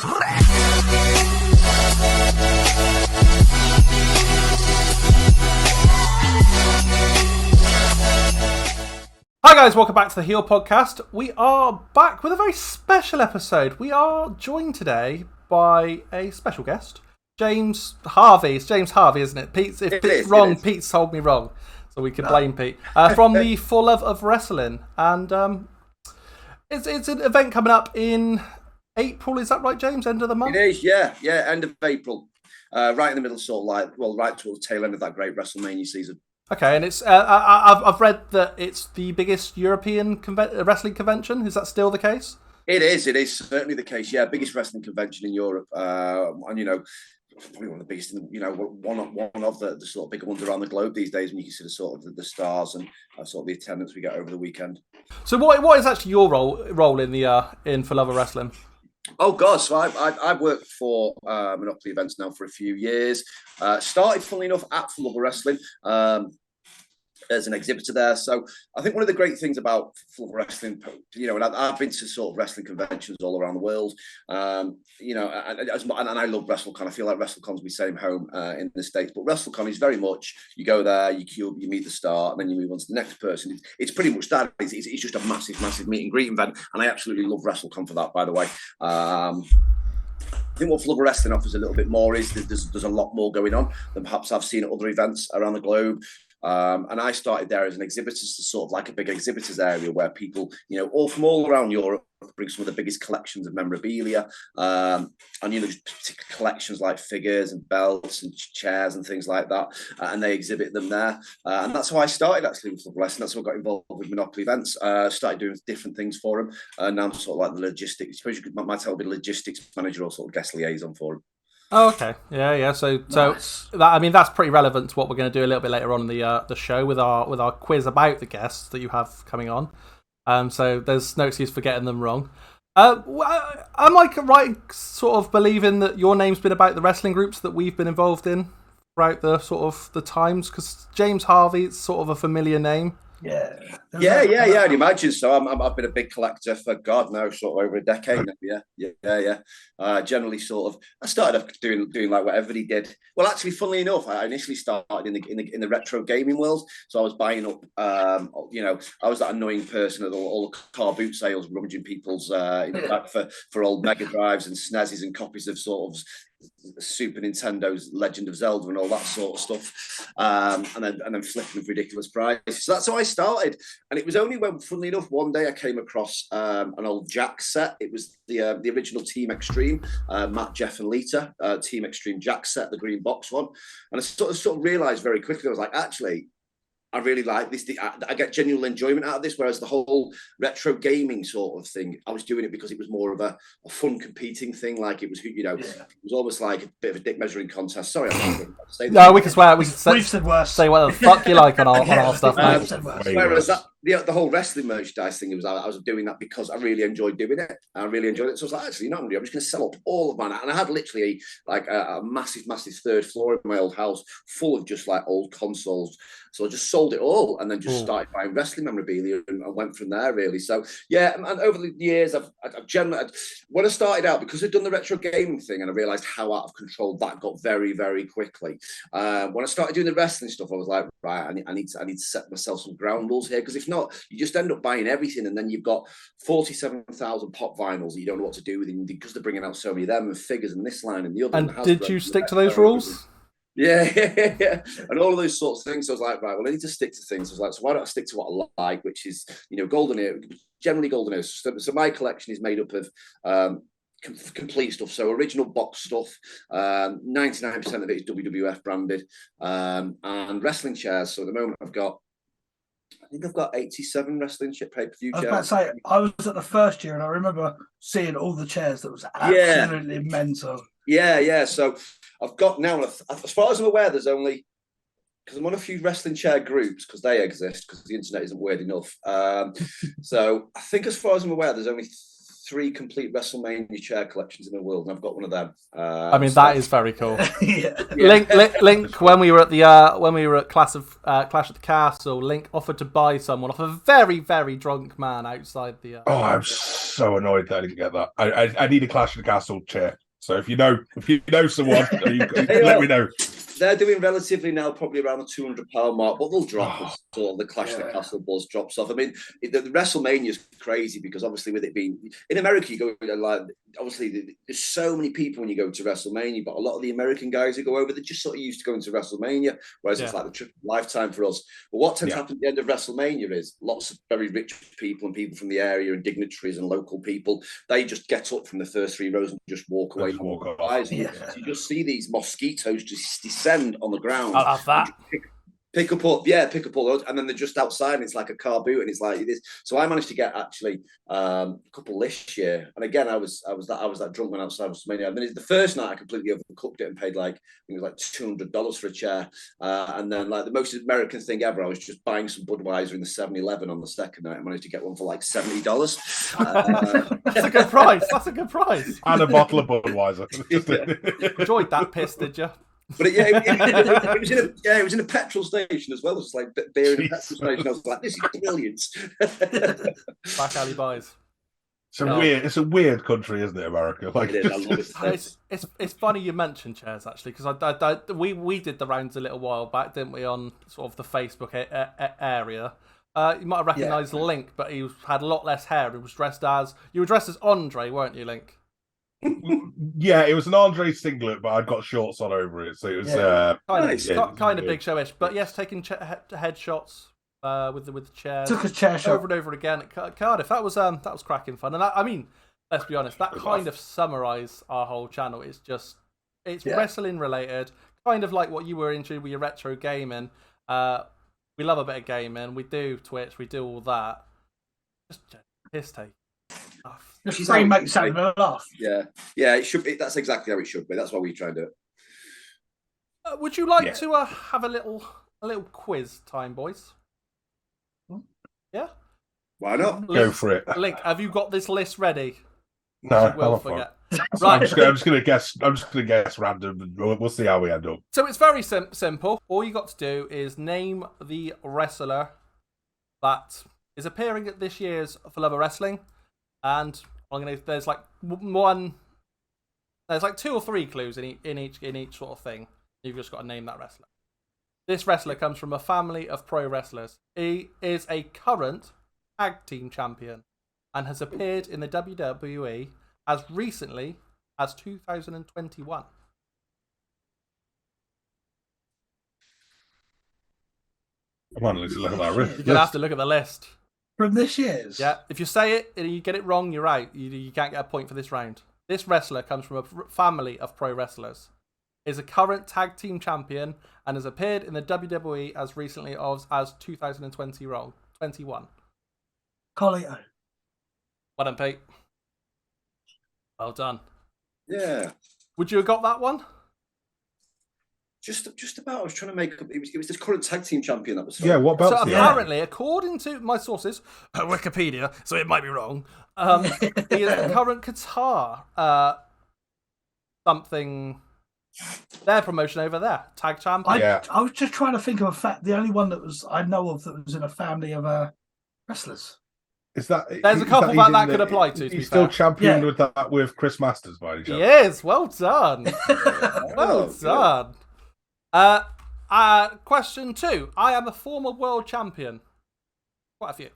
Hi guys, welcome back to the Heel Podcast. We are back with a very special episode. We are joined today by a special guest, James Harvey. It's James Harvey, isn't it? Pete's, if Pete's wrong, Pete's told me wrong, so we can blame Pete. From the For Love of Wrestling. And it's an event coming up in April, is that right, James? End of the month? It is, yeah, end of April. Right in the middle, sort of like, well, right towards the tail end of that great WrestleMania season. Okay, and it's I've read that it's the biggest European wrestling convention. Is that still the case? It is certainly the case. Yeah, biggest wrestling convention in Europe, and probably one of the biggest. One of the sort of bigger ones around the globe these days when you consider sort of the stars and sort of the attendance we get over the weekend. So what is actually your role in the in For Love of Wrestling? Oh God! So I've worked for Monopoly Events now for a few years. Started, funnily enough, at For Love of Wrestling as an exhibitor there. So I think one of the great things about For Love of Wrestling, and I've been to sort of wrestling conventions all around the world, and I love WrestleCon. I feel like WrestleCon's my same home in the States, but WrestleCon is very much you go there, you queue up, you meet the star, and then you move on to the next person. It's pretty much that. It's just a massive meet and greet event, and I absolutely love WrestleCon for that. By the way. I think what For Love of Wrestling offers a little bit more is there's a lot more going on than perhaps I've seen at other events around the globe. And I started there as an exhibitor, so sort of like a big exhibitors area where people, all from all around Europe bring some of the biggest collections of memorabilia, and particular collections like figures and belts and chairs and things like that, and they exhibit them there. And that's how I started actually with For Love of Wrestling. That's how I got involved with Monopoly Events. Started doing different things for them, and now I'm sort of like the logistics. I suppose you might tell me logistics manager or sort of guest liaison for them. Oh, okay. Yeah. So nice. That's pretty relevant to what we're going to do a little bit later on in the show with our quiz about the guests that you have coming on. So there's no excuse for getting them wrong. Am I right, sort of believing that your name's been about the wrestling groups that we've been involved in throughout the sort of the times? Because James Harvey, it's sort of a familiar name. Yeah, I'd imagine so. I've been a big collector for God now, sort of over a decade now. Yeah. Generally, sort of, I started off doing like what everybody did. Well, actually, funnily enough, I initially started in the retro gaming world. So I was buying up, I was that annoying person at all the car boot sales, rummaging people's back for old Mega Drives and SNESes and copies of sort of Super Nintendo's Legend of Zelda and all that sort of stuff, and then flipping with ridiculous prices. So that's how I started, and it was only when, funnily enough, one day I came across an old Jakks set. It was the original Team Extreme, Matt, Jeff, and Lita Team Extreme Jakks set, the green box one, and I sort of realised very quickly I was like, actually, I really like this. I get genuine enjoyment out of this, whereas the whole retro gaming sort of thing, I was doing it because it was more of a fun competing thing. Like it was, it was almost like a bit of a dick measuring contest. Sorry, I'm not going to say that. No, we can swear. We've said worse. Say what the fuck you like on our stuff. Whereas the whole wrestling merchandise thing, I was doing that because I really enjoyed doing it. I really enjoyed it. So I was like, actually, I'm just going to sell up all of mine. And I had literally a massive third floor in my old house full of just like old consoles. So I just sold it all and then just started buying wrestling memorabilia and went from there, really. So, yeah, and over the years, I've generally, when I started out, because I'd done the retro gaming thing and I realised how out of control that got very, very quickly. When I started doing the wrestling stuff, I was like, right, I need to set myself some ground rules here, because if not, you just end up buying everything and then you've got 47,000 pop vinyls that you don't know what to do with them because they're bringing out so many of them and figures and this line and the other. And did you stick to those rules? Yeah. And all of those sorts of things. So I was like, right, well, I need to stick to things. I was like, so why don't I stick to what I like, which is, golden era, generally golden era. So my collection is made up of complete stuff. So original box stuff, 99% of it is WWF branded, and wrestling chairs. So at the moment I've got 87 wrestling pay-per-view chairs. I was about to say, I was at the first year and I remember seeing all the chairs. That was absolutely mental. Yeah. So I've got now, as far as I'm aware, there's only, because I'm on a few wrestling chair groups, because they exist, because the internet isn't weird enough. So I think as far as I'm aware, there's only 3 complete WrestleMania chair collections in the world, and I've got one of them. That is very cool. Yeah. Link. When we were at Clash of the Castle, Link offered to buy someone off a very, very drunk man outside the. I'm so annoyed that I didn't get that. I need a Clash of the Castle chair. So if you know someone, let me know. They're doing relatively now, probably around the £200 mark, but they'll drop as sort of the Clash of the Castle buzz drops off. I mean, the WrestleMania is crazy because obviously with it being in America, you go like obviously there's so many people when you go to WrestleMania, but a lot of the American guys who go over, they're just sort of used to going to WrestleMania, whereas it's like the trip of a lifetime for us. But what tends to happen at the end of WrestleMania is lots of very rich people and people from the area and dignitaries and local people, they just get up from the first 3 rows and just walk away. So you just see these mosquitoes just descend on the ground. I love that. Pick up all those, and then they're just outside, and it's like a car boot, and it's like this. So I managed to get actually a couple this year, and again I was that drunk when outside WrestleMania. And then the first night I completely overcooked it and paid like it was like $200 for a chair, and then like the most American thing ever, I was just buying some Budweiser in the 7-Eleven on the second night. I managed to get one for like $70. That's a good price. And a bottle of Budweiser. Enjoyed that piss, did you? But it was in a petrol station as well. It was like beer in a petrol station. I was like, this is brilliant. Back alley buys. It's a weird country, isn't it, America? Like, it is, I love it. It's funny you mentioned chairs actually, because we did the rounds a little while back, didn't we, on sort of the Facebook area. You might have recognised Link, but he had a lot less hair. You were dressed as Andre, weren't you, Link? Yeah, it was an Andre singlet, but I'd got shorts on over it, so it was kind of big showish. But yes, taking headshots with the chairs. Took a chair shot over and over again at Cardiff. That was cracking fun. And I mean, let's be honest, that kind of summarised our whole channel. It's wrestling related, kind of like what you were into with your retro gaming. We love a bit of gaming. We do Twitch. We do all that. Just piss take. Just try and make something laugh. Yeah, it should be. That's exactly how it should be. That's why we try and do it. Would you like to have a little quiz time, boys? Yeah. Why not? Go for it. Link, have you got this list ready? No, we'll forget. Right. I'm just gonna guess random, and we'll see how we end up. So it's very simple. All you got to do is name the wrestler that is appearing at this year's For Love of Wrestling. And there's like 2 or 3 clues in each sort of thing. You've just got to name that wrestler. This wrestler comes from a family of pro wrestlers. He is a current tag team champion and has appeared in the WWE as recently as 2021. Come on, let's look at that list. You're gonna have to look at the list. From this year's? Yeah, if you say it and you get it wrong, you're out. You can't get a point for this round. This wrestler comes from a family of pro wrestlers, is a current tag team champion, and has appeared in the WWE as recently as 2021. Carlito. Well done, Pete. Well done. Yeah. Would you have got that one? Just about. I was trying to make up. It was this current tag team champion that was. Yeah, what belt? So apparently, according to my sources, Wikipedia, so it might be wrong. He is the current Qatar something. Their promotion over there, tag champion. I was just trying to think of the only one I know of that was in a family of wrestlers. Is that? There's a couple that could apply to. He's still champion with that with Chris Masters, by any chance. Yes, well done. Well done. Question 2. I am a former world champion. Quite a few.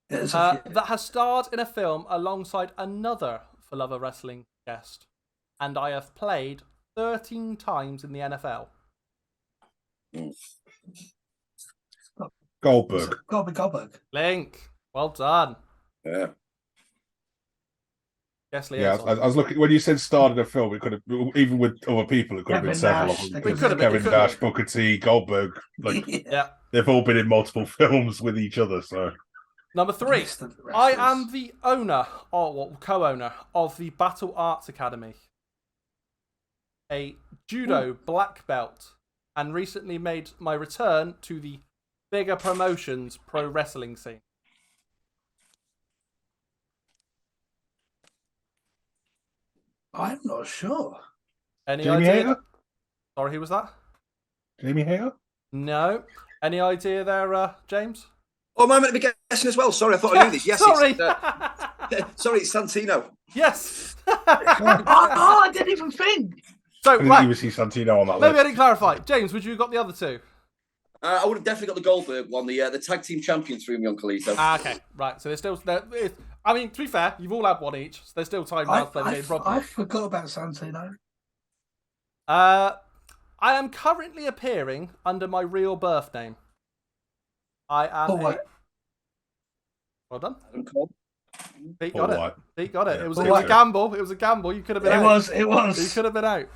That has starred in a film alongside another For Love of Wrestling guest. And I have played 13 times in the NFL. Goldberg. Goldberg. Link. Well done. Yeah. Yes, Lee. Yeah, I was looking when you said started a film. It could have, even with other people, it could have been several of them. Kevin Nash, Booker T, Goldberg. Like, they've all been in multiple films with each other. So, number 3, I am the owner or co-owner of the Battle Arts Academy, a judo black belt, and recently made my return to the bigger promotions pro wrestling scene. I'm not sure. Any Jamie idea? Hayter? Sorry, who was that? Jamie Hayter? No. Any idea there, James? Oh, am I meant to be guessing as well? Sorry, I thought I knew this. Yes, sorry. Sorry, it's Santino. Yes. I didn't even think. So, I didn't even see Santino on that maybe list. I didn't clarify. James, would you have got the other two? I would have definitely got the Goldberg one. The tag team champion threw me on Kalisto. Okay, right. So there's still. I mean, to be fair, you've all had one each. So there's still time now to play the game properly. I forgot about Santino. I am currently appearing under my real birth name. I am. Well done. Adam Cole. Pete got it. Pete got it. Yeah, it was a gamble. It was a gamble. You could have been out. It was. You could have been out.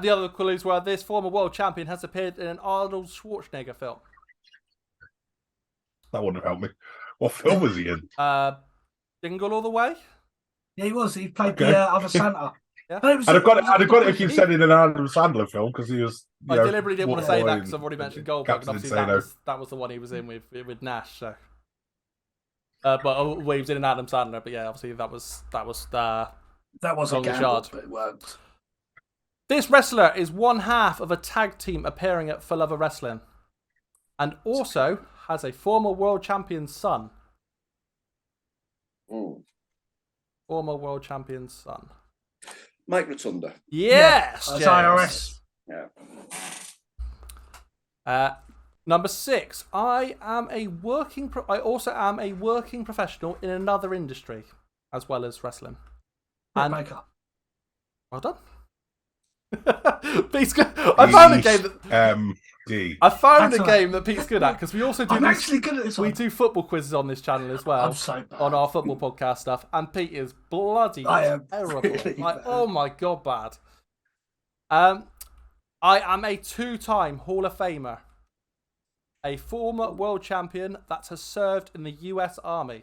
The other clues were this former world champion has appeared in an Arnold Schwarzenegger film. That wouldn't have helped me. What film was he in? Jingle All the Way? Yeah, he was. He played the other Santa. Yeah. I'd have got it if you said in an Adam Sandler film, because he was. I deliberately didn't want to say that because I've already mentioned Goldberg, and obviously that was the one he was in with Nash. So, but he was in an Adam Sandler. But yeah, obviously that was a gamble, but it worked. This wrestler is one half of a tag team appearing at For Love of Wrestling, and also has a former world champion's son. Former world champion's son. Mike Rotunda. Yes, that's IRS. Yeah. Number 6. I also am a working professional in another industry, as well as wrestling. Maker. Well done. Pete's good. I found a game that Pete's good at, because we also do. I'm actually good at this one. We do football quizzes on this channel as well. I'm so bad. On our football podcast stuff, and Pete is bloody terrible. Really oh my god, bad. I am a 2-time Hall of Famer, a former world champion that has served in the U.S. Army.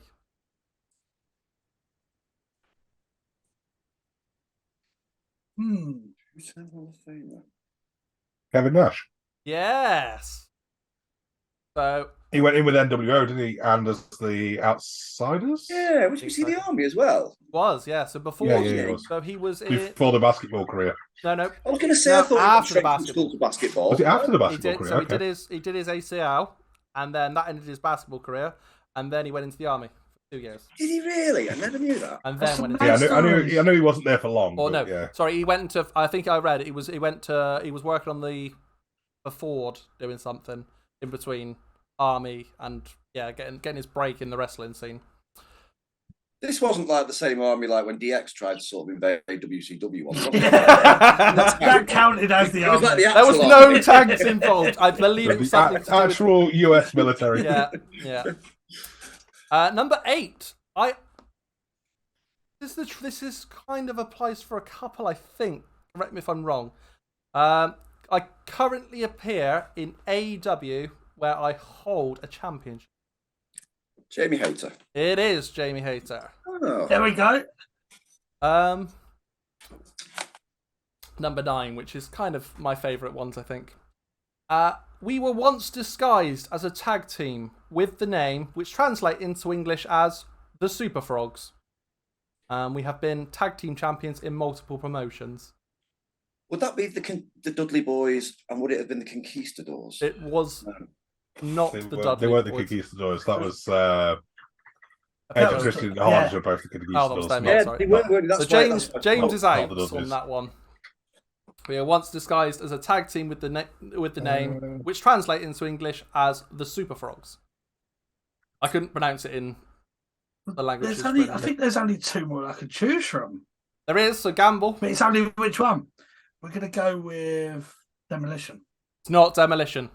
Kevin Nash. Yes. So he went in with NWO, didn't he? And as the Outsiders. Yeah, was he in the Army as well? Yeah. So before, so he was before the basketball career. No. I was going to say I thought after the basketball. Was it after the basketball career? So he did his ACL, and then that ended his basketball career, and then he went into the Army for 2 years. Did he really? I never knew that. And then went into I knew he wasn't there for long. Oh no, yeah. Sorry, he went into. I think I read it. He was working on the Ford, doing something in between Army and getting his break in the wrestling scene. This wasn't like the same Army like when DX tried to sort of invade WCW. That counted as the Army. Like there was no tags involved. I believe it was something actual US military. Yeah. Number 8. This is kind of applies for a couple, I think. Correct me if I'm wrong. I currently appear in AEW, where I hold a championship. Jamie Hayter. It is Jamie Hayter. Oh. There we go. Number 9, which is kind of my favourite ones, I think. We were once disguised as a tag team with the name, which translates into English as the Super Frogs. We have been tag team champions in multiple promotions. Would that be the Dudley Boys, and would it have been the Conquistadors? It was not the Dudley Boys. They weren't the Conquistadors. That was Edge and Christian Holmes were both the Conquistadors. So James is out on that one. We were once disguised as a tag team with the name, which translates into English as the Super Frogs. I couldn't pronounce it in the language. I think there's only 2 more I could choose from. There is, so gamble. But it's only which one? We're going to go with Demolition. It's not Demolition.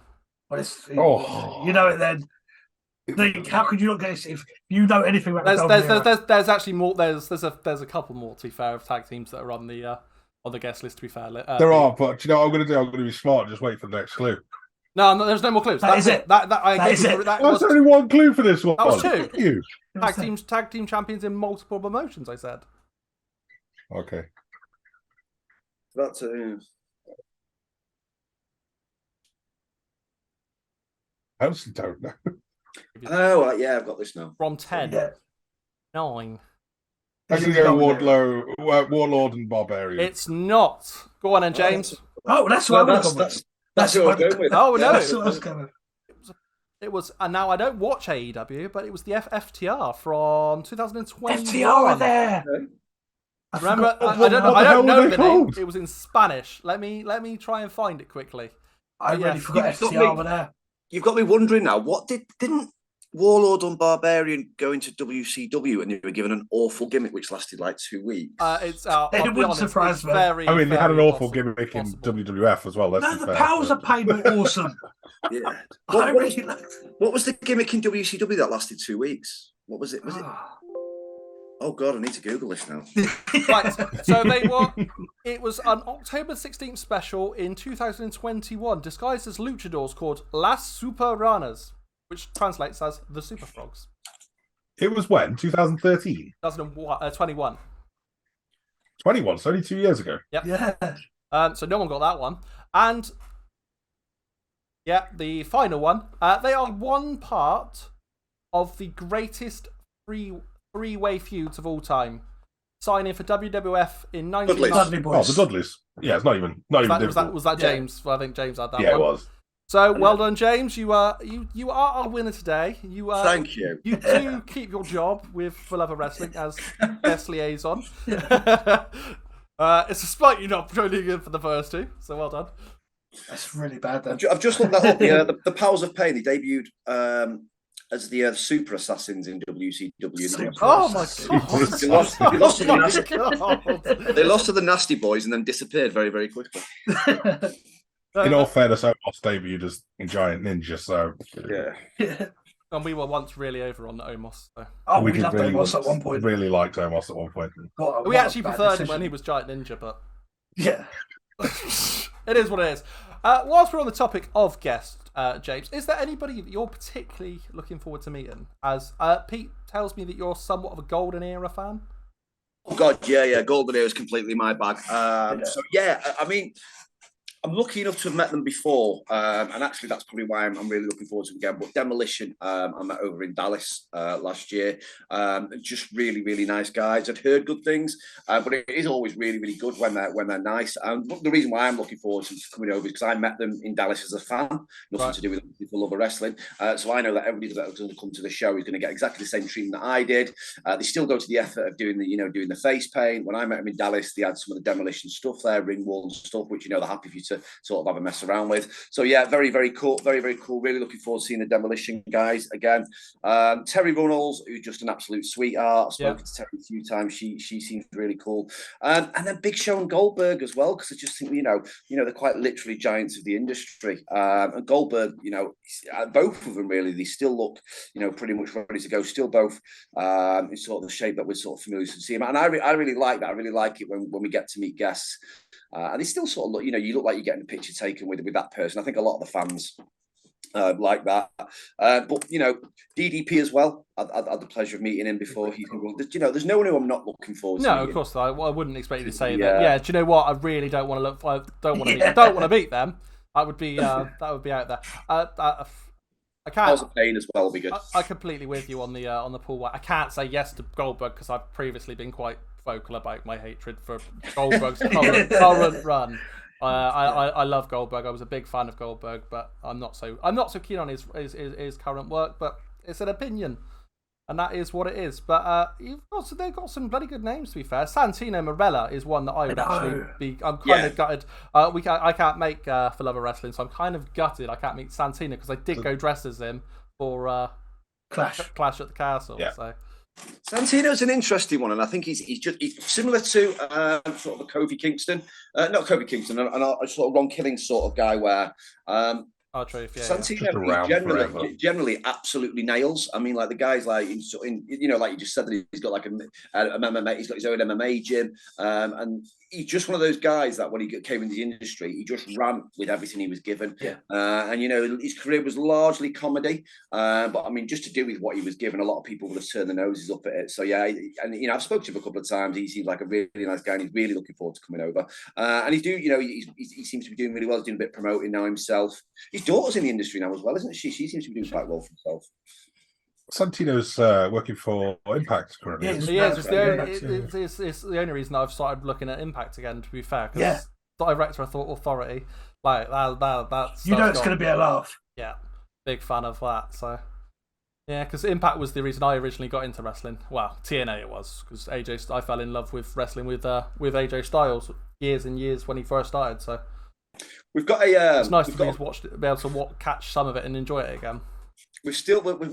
Well, you know it then. How could you not guess if you know anything about there's actually more. There's a couple more, to be fair, of tag teams that are on the guest list, to be fair. There are, but you know what I'm going to do? I'm going to be smart and just wait for the next clue. No, there's no more clues. That's it. There's only one clue for this one. That was 2. You. Tag team champions in multiple promotions, I said. Okay. That's I honestly don't know. Oh, yeah, I've got this now. From 10. Yeah. 9. I'm going to go Warlord and Barbarian. It's not. Go on then, James. That's what that's what I was going with. Oh, no. That's what I was going with. It was, and now I don't watch AEW, but it was the FTR from 2020. FTR were there. Remember, I don't know the name. It was in Spanish. Let me try and find it quickly. I really forgot FTR were there. You've got me wondering now. What didn't Warlord and Barbarian go into WCW and they were given an awful gimmick which lasted like 2 weeks? It wouldn't surprise me. They had an awful gimmick in WWF as well. No, the powers of pain were awesome. Yeah. What was the gimmick in WCW that lasted 2 weeks? What was it? Was it? Oh God, I need to Google this now. Right, so it was an October 16th special in 2021, disguised as luchadors called Las Super Ranas, which translates as the Super Frogs. It was when? 2013? 2021. 21, so only 2 years ago. Yep. Yeah. So no one got that one. And yeah, the final one. They are one part of the greatest three-way feuds of all time. Signing for WWF in 1990. Oh, the Dudleys. Yeah, it's not even was that James? Well, I think James had that one. Yeah, it was. So well done, James. You are our winner today. Thank you. You do keep your job with Forever Wrestling as guest liaison. It's a spite you're not joining in for the first two. So well done. That's really bad. Then I've just looked that up. The Powers of Pain. They debuted as the Super Assassins in WCW. Oh my God! They lost to the Nasty Boys and then disappeared very, very quickly. In all fairness, Omos debuted as Giant Ninja, so yeah. And we were once really over on the Omos. So. Oh, we loved Omos at one point. Really liked Omos at one point. We actually preferred him when he was Giant Ninja, but yeah, it is what it is. Whilst we're on the topic of guests, James, is there anybody that you're particularly looking forward to meeting? As Pete tells me that you're somewhat of a Golden Era fan. Oh God, yeah. Golden Era is completely my bag. So yeah, I mean, I'm lucky enough to have met them before, and actually that's probably why I'm really looking forward to them again. But Demolition, I met over in Dallas last year. Just really, really nice guys. I'd heard good things, but it is always really, really good when they're nice. And the reason why I'm looking forward to coming over is because I met them in Dallas as a fan, nothing to do with people love wrestling. So I know that everybody that's going to come to the show is going to get exactly the same treatment that I did. They still go to the effort of doing the face paint. When I met them in Dallas, they had some of the Demolition stuff there, ring wall and stuff, which they're happy for you to sort of have a mess around with. So yeah, very, very cool. Very, very cool. Really looking forward to seeing the Demolition guys again. Terry Runnels, who's just an absolute sweetheart. I've spoken to Terry a few times. She seems really cool. And then Big Show and Goldberg as well, because I just think, they're quite literally giants of the industry. And Goldberg, both of them really, they still look, pretty much ready to go. Still both in sort of the shape that we're sort of familiar to see them. And I really like that. I really like it when we get to meet guests. And they still sort of look, you look like you're getting a picture taken with that person. I think a lot of the fans like that. But, DDP as well. I had the pleasure of meeting him before. There's no one who I'm not looking forward to. No, of course. I wouldn't expect you to say that. Yeah, do you know what? I really don't want to don't want to beat them. That would be out there. I can't. Powers of Pain as well will be good. I completely with you on the Paul White. I can't say yes to Goldberg because I've previously been quite vocal about my hatred for Goldberg's current run. I love Goldberg. I was a big fan of Goldberg, but I'm not so keen on his current work. But it's an opinion, and that is what it is. But they've got some bloody good names. To be fair, Santino Marella is one that I would actually be. I'm kind of gutted. I can't make For Love of Wrestling, so I'm kind of gutted. I can't meet Santino because I did go dressed as him for Clash at the Castle. Yeah. So. Santino's an interesting one, and I think he's similar to sort of a Kofi Kingston, not Kofi Kingston, and a sort of Ron Killings sort of guy where Santino generally absolutely nails. I mean, like the guys like you just said that he's got like a MMA, he's got his own MMA gym, and he's just one of those guys that when he came into the industry, he just ran with everything he was given. Yeah. And his career was largely comedy, but I mean, just to do with what he was given, a lot of people would have turned their noses up at it. So yeah, and I've spoken to him a couple of times. He seems like a really nice guy, and he's really looking forward to coming over. And he seems to be doing really well. He's doing a bit of promoting now himself. His daughter's in the industry now as well, isn't she? She seems to be doing quite well for herself. Santino's working for Impact currently. It's the only reason I've started looking at Impact again, to be fair. Because director of Authority, like that's it's going to be a laugh. Yeah, big fan of that. So yeah, because Impact was the reason I originally got into wrestling. Well, TNA it was, because I fell in love with wrestling with AJ Styles years and years when he first started. So we've got a. It's nice to be able to catch some of it and enjoy it again. We're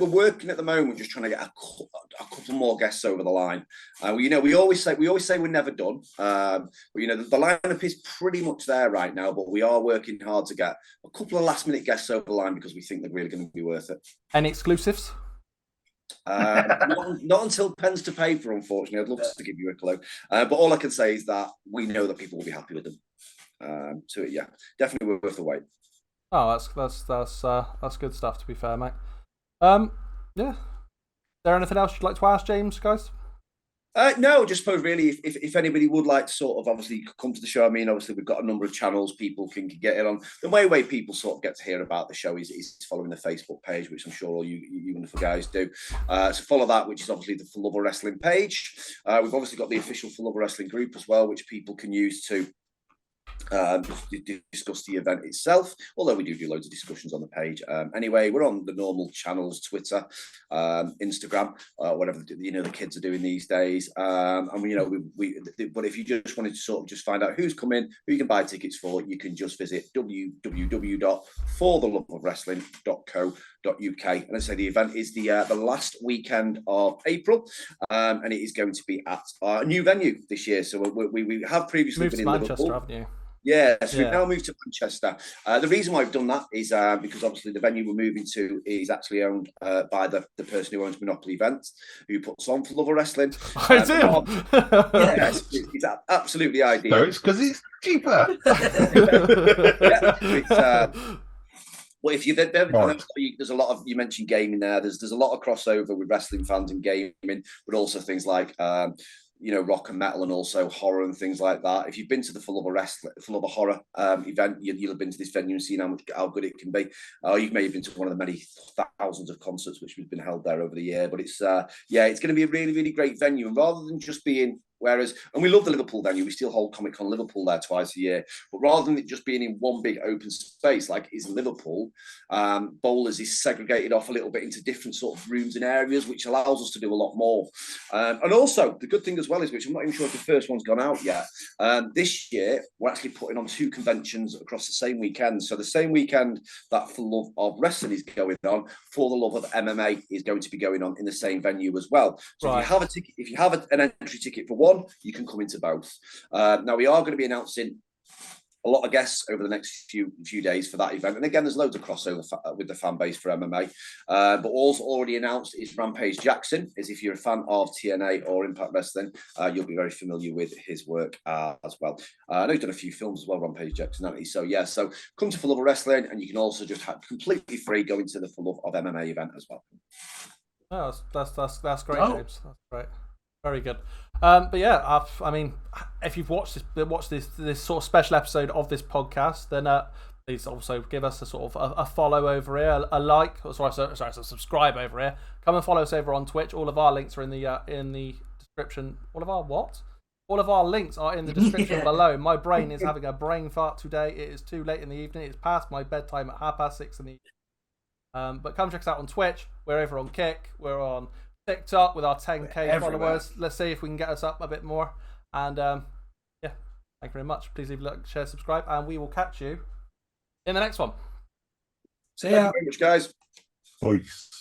working at the moment, just trying to get a couple more guests over the line. We always say we're never done. But the lineup is pretty much there right now. But we are working hard to get a couple of last minute guests over the line because we think they're really going to be worth it. Any exclusives? Not until pens to paper, unfortunately. I'd love to give you a clue, but all I can say is that we know that people will be happy with them. So yeah, definitely worth the wait. Oh, that's good stuff. To be fair, mate. Yeah. Is there anything else you'd like to ask, James, guys? No, just suppose really, if anybody would like to sort of obviously come to the show, I mean, obviously we've got a number of channels people can get in on. The way people sort of get to hear about the show is following the Facebook page, which I'm sure all you wonderful guys do. So follow that, which is obviously the For Love of Wrestling page. We've obviously got the official For Love of Wrestling group as well, which people can use to discuss the event itself, although we do loads of discussions on the page. Anyway, we're on the normal channels, Twitter, Instagram, whatever the kids are doing these days. And but if you just wanted to sort of just find out who's coming, who you can buy tickets for, you can just visit www.fortheloveofwrestling.co.uk. And I say the event is the last weekend of April, and it is going to be at our new venue this year. So we have previously been in Manchester, Liverpool. Haven't you? Yeah, so we've now moved to Manchester. The reason why we've done that is because obviously the venue we're moving to is actually owned by the person who owns Monopoly Events, who puts on For Love of Wrestling. I do. Yes, it's absolutely ideal. No, it's because it's cheaper. Well, if you've there's a lot of, you mentioned gaming there. There's a lot of crossover with wrestling fans and gaming, but also things like rock and metal and also horror and things like that. If you've been to the For Love of Horror event, you'll have been to this venue and seen how good it can be. You may have been to one of the many thousands of concerts which have been held there over the year. But it's going to be a really, really great venue. And rather than just being and we love the Liverpool venue, we still hold Comic-Con Liverpool there twice a year, but rather than it just being in one big open space like is Liverpool, Bowlers is segregated off a little bit into different sort of rooms and areas, which allows us to do a lot more. And also, the good thing as well is, which I'm not even sure if the first one's gone out yet, this year, we're actually putting on 2 conventions across the same weekend. So the same weekend that For Love of Wrestling is going on, For the Love of MMA is going to be going on in the same venue as well. So right. If you have an entry ticket for one, you can come into both. Now we are going to be announcing a lot of guests over the next few days for that event, and again, there's loads of crossover with the fan base for MMA. But also already announced is Rampage Jackson. Is if you're a fan of TNA or Impact Wrestling, you'll be very familiar with his work as well. I know he's done a few films as well, Rampage Jackson, hasn't he? So yeah, so come to For Love of Wrestling, and you can also just have completely free go into the For Love of MMA event as well. Oh, that's great, James. That's great. Very good. But yeah, I mean, if you've watched this sort of special episode of this podcast, then please also give us a sort of a follow over here, a like, subscribe over here. Come and follow us over on Twitch. All of our links are in the description. All of our links are in the description below. My brain is having a brain fart today. It is too late in the evening. It's past my bedtime at 6:30 in the evening. But come check us out on Twitch. We're over on Kick. We're on TikTok with our 10k followers. Let's see if we can get us up a bit more. And thank you very much. Please leave a like, share, subscribe, and we will catch you in the next one. See ya. Thank you very much, guys. Peace.